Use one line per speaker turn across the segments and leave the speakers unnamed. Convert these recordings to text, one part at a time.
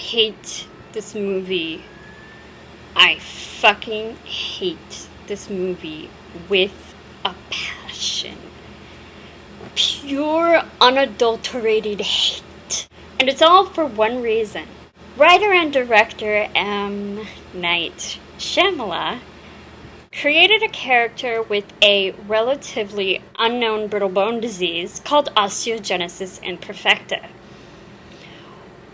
hate this movie. I fucking hate this movie with a passion. Pure, unadulterated hate. And it's all for one reason. Writer and director M. Night Shyamalan created a character with a relatively unknown brittle bone disease called osteogenesis imperfecta,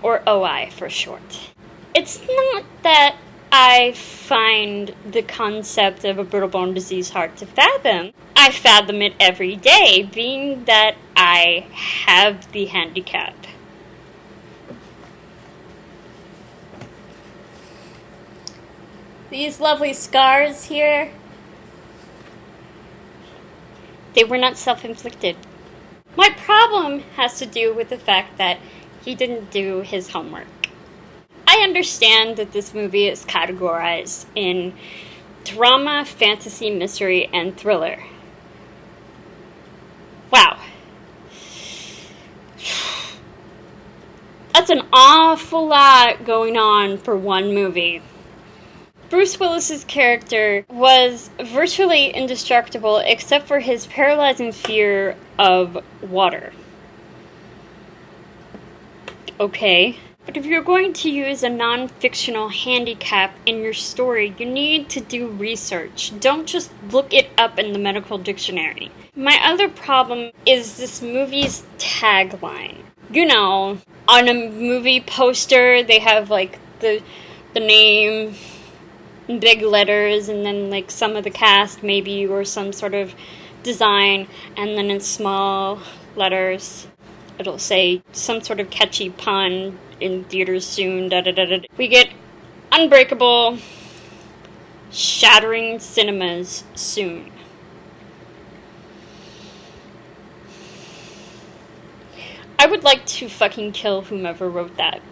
or OI for short. It's not that I find the concept of a brittle bone disease hard to fathom. I fathom it every day, being that I have the handicap. These lovely scars here, they were not self-inflicted. My problem has to do with the fact that he didn't do his homework. I understand that this movie is categorized in drama, fantasy, mystery, and thriller. Wow. That's an awful lot going on for one movie. Bruce Willis's character was virtually indestructible except for his paralyzing fear of water. Okay. But if you're going to use a non-fictional handicap in your story, you need to do research. Don't just look it up in the medical dictionary. My other problem is this movie's tagline. You know, on a movie poster, they have like the name in big letters, and then like some of the cast maybe, or some sort of design, and then in small letters it'll say some sort of catchy pun, in theaters soon, da-da-da-da. We get Unbreakable, shattering cinemas soon. I would like to fucking kill whomever wrote that.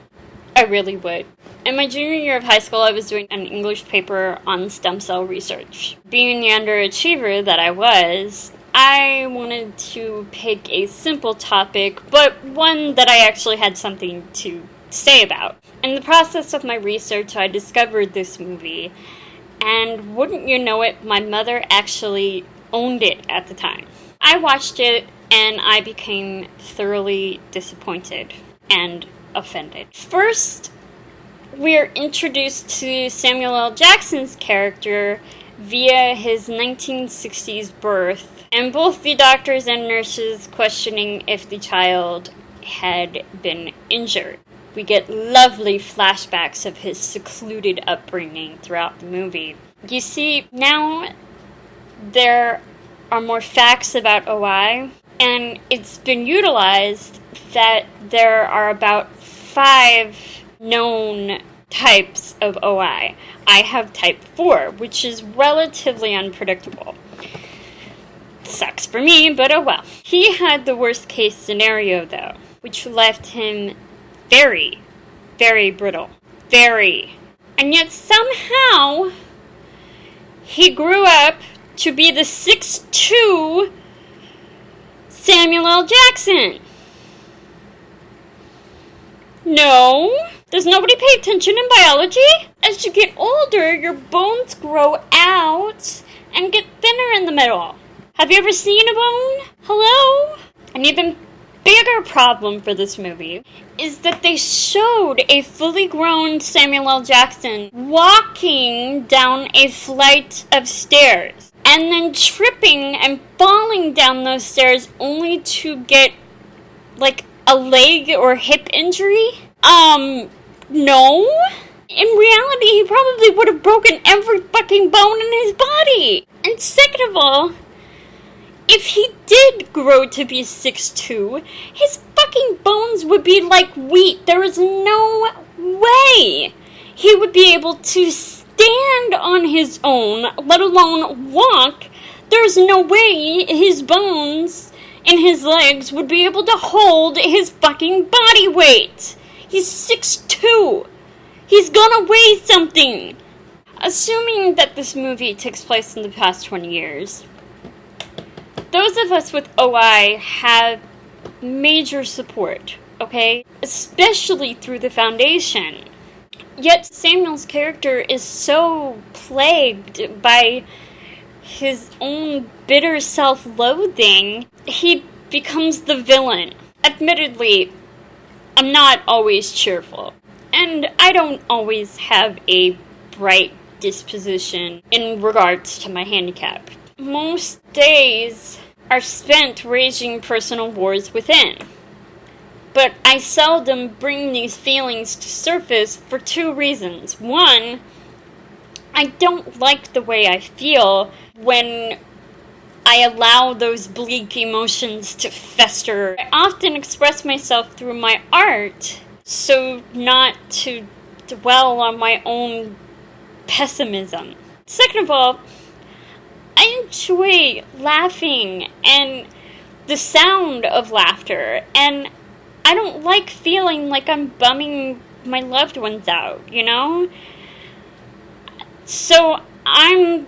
I really would. In my junior year of high school, I was doing an English paper on stem cell research. Being the underachiever that I was, I wanted to pick a simple topic, but one that I actually had something to say about. In the process of my research, I discovered this movie, and wouldn't you know it, my mother actually owned it at the time. I watched it, and I became thoroughly disappointed and offended. First, we're introduced to Samuel L. Jackson's character via his 1960s birth, and both the doctors and nurses questioning if the child had been injured. We get lovely flashbacks of his secluded upbringing throughout the movie. You see, now there are more facts about OI, and it's been utilized that there are about 5 known types of OI. I have type 4, which is relatively unpredictable. Sucks for me, but oh well. He had the worst case scenario, though, which left him very, very brittle. Very. And yet somehow he grew up to be the 6'2" Samuel L. Jackson. No. Does nobody pay attention in biology? As you get older, your bones grow out and get thinner in the middle. Have you ever seen a bone? Hello? An even bigger problem for this movie is that they showed a fully grown Samuel L. Jackson walking down a flight of stairs and then tripping and falling down those stairs only to get like a leg or hip injury. No. In reality, he probably would have broken every fucking bone in his body. And second of all, if he did grow to be 6'2", his fucking bones would be like wheat. There is no way he would be able to stand on his own, let alone walk. There's no way his bones in his legs would be able to hold his fucking body weight. He's 6'2". He's gonna weigh something. Assuming that this movie takes place in the past 20 years, those of us with OI have major support, okay? Especially through the foundation. Yet Samuel's character is so plagued by his own bitter self-loathing, he becomes the villain. Admittedly, I'm not always cheerful, and I don't always have a bright disposition in regards to my handicap. Most days are spent waging personal wars within. But I seldom bring these feelings to surface for two reasons. One, I don't like the way I feel when I allow those bleak emotions to fester. I often express myself through my art, so not to dwell on my own pessimism. Second of all, I enjoy laughing and the sound of laughter, and I don't like feeling like I'm bumming my loved ones out, you know? So I'm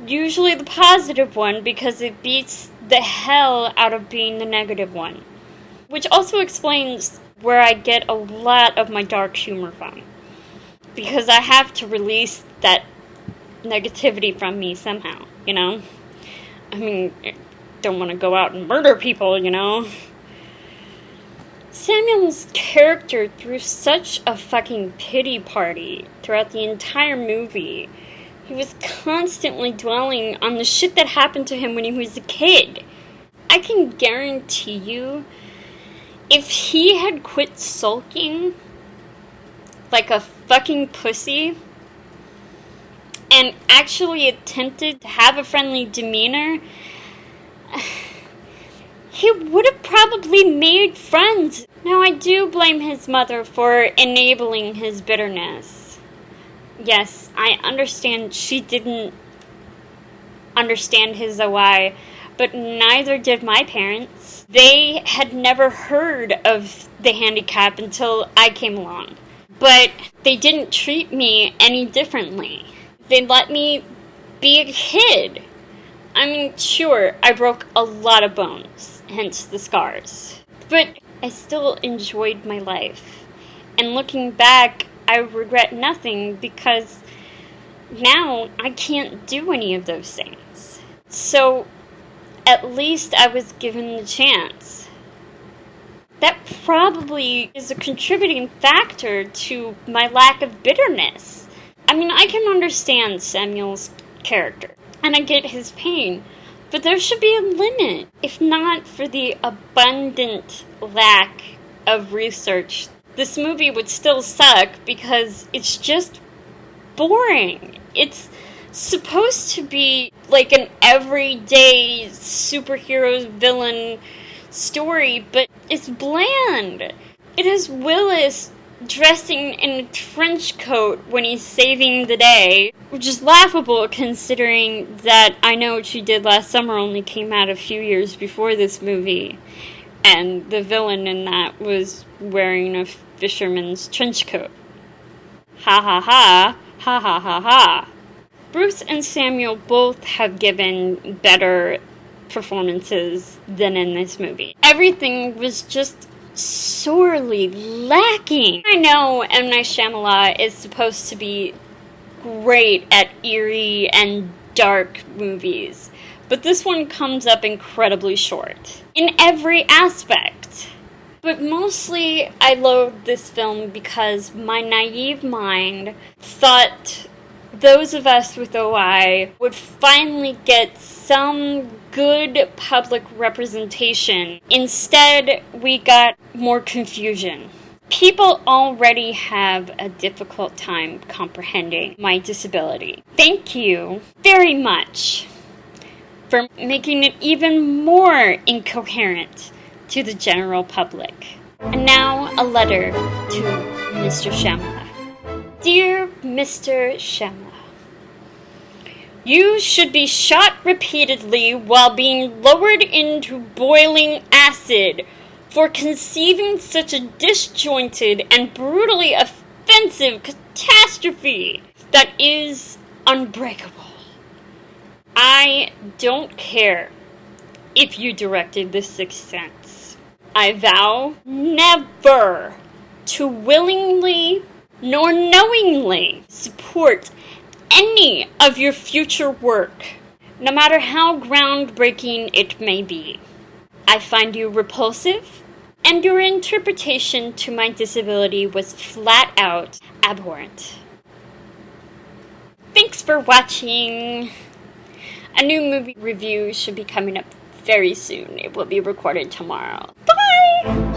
usually the positive one because it beats the hell out of being the negative one. Which also explains where I get a lot of my dark humor from. Because I have to release that negativity from me somehow, you know? I mean, I don't want to go out and murder people, you know? Samuel's character threw such a fucking pity party throughout the entire movie. He was constantly dwelling on the shit that happened to him when he was a kid. I can guarantee you, if he had quit sulking like a fucking pussy and actually attempted to have a friendly demeanor, he would have probably made friends. Now, I do blame his mother for enabling his bitterness. Yes, I understand she didn't understand his OI, but neither did my parents. They had never heard of the handicap until I came along. But they didn't treat me any differently. They let me be a kid. I mean, sure, I broke a lot of bones, hence the scars. But I still enjoyed my life. And looking back, I regret nothing because now I can't do any of those things. So, at least I was given the chance. That probably is a contributing factor to my lack of bitterness. I mean, I can understand Samuel's character, and I get his pain, but there should be a limit. If not for the abundant lack of research, this movie would still suck because it's just boring. It's supposed to be like an everyday superhero villain story, but it's bland. It has Willis dressing in a trench coat when he's saving the day, which is laughable considering that I Know What You Did Last Summer only came out a few years before this movie, and the villain in that was wearing a fisherman's trench coat. Ha ha ha, ha ha ha ha. Bruce and Samuel both have given better performances than in this movie. Everything was just sorely lacking. I know M. Night Shyamalan is supposed to be great at eerie and dark movies, but this one comes up incredibly short in every aspect. But mostly I loathe this film because my naive mind thought those of us with OI would finally get some good public representation. Instead, we got more confusion. People already have a difficult time comprehending my disability. Thank you very much for making it even more incoherent to the general public. And now, a letter to Mr. Shyamalan. Dear Mr. Shyamalan, you should be shot repeatedly while being lowered into boiling acid for conceiving such a disjointed and brutally offensive catastrophe that is Unbreakable. I don't care if you directed The Sixth Sense. I vow never to willingly nor knowingly support any of your future work, no matter how groundbreaking it may be. I find you repulsive, and your interpretation to my disability was flat out abhorrent. Thanks for watching. A new movie review should be coming up very soon. It will be recorded tomorrow. Bye!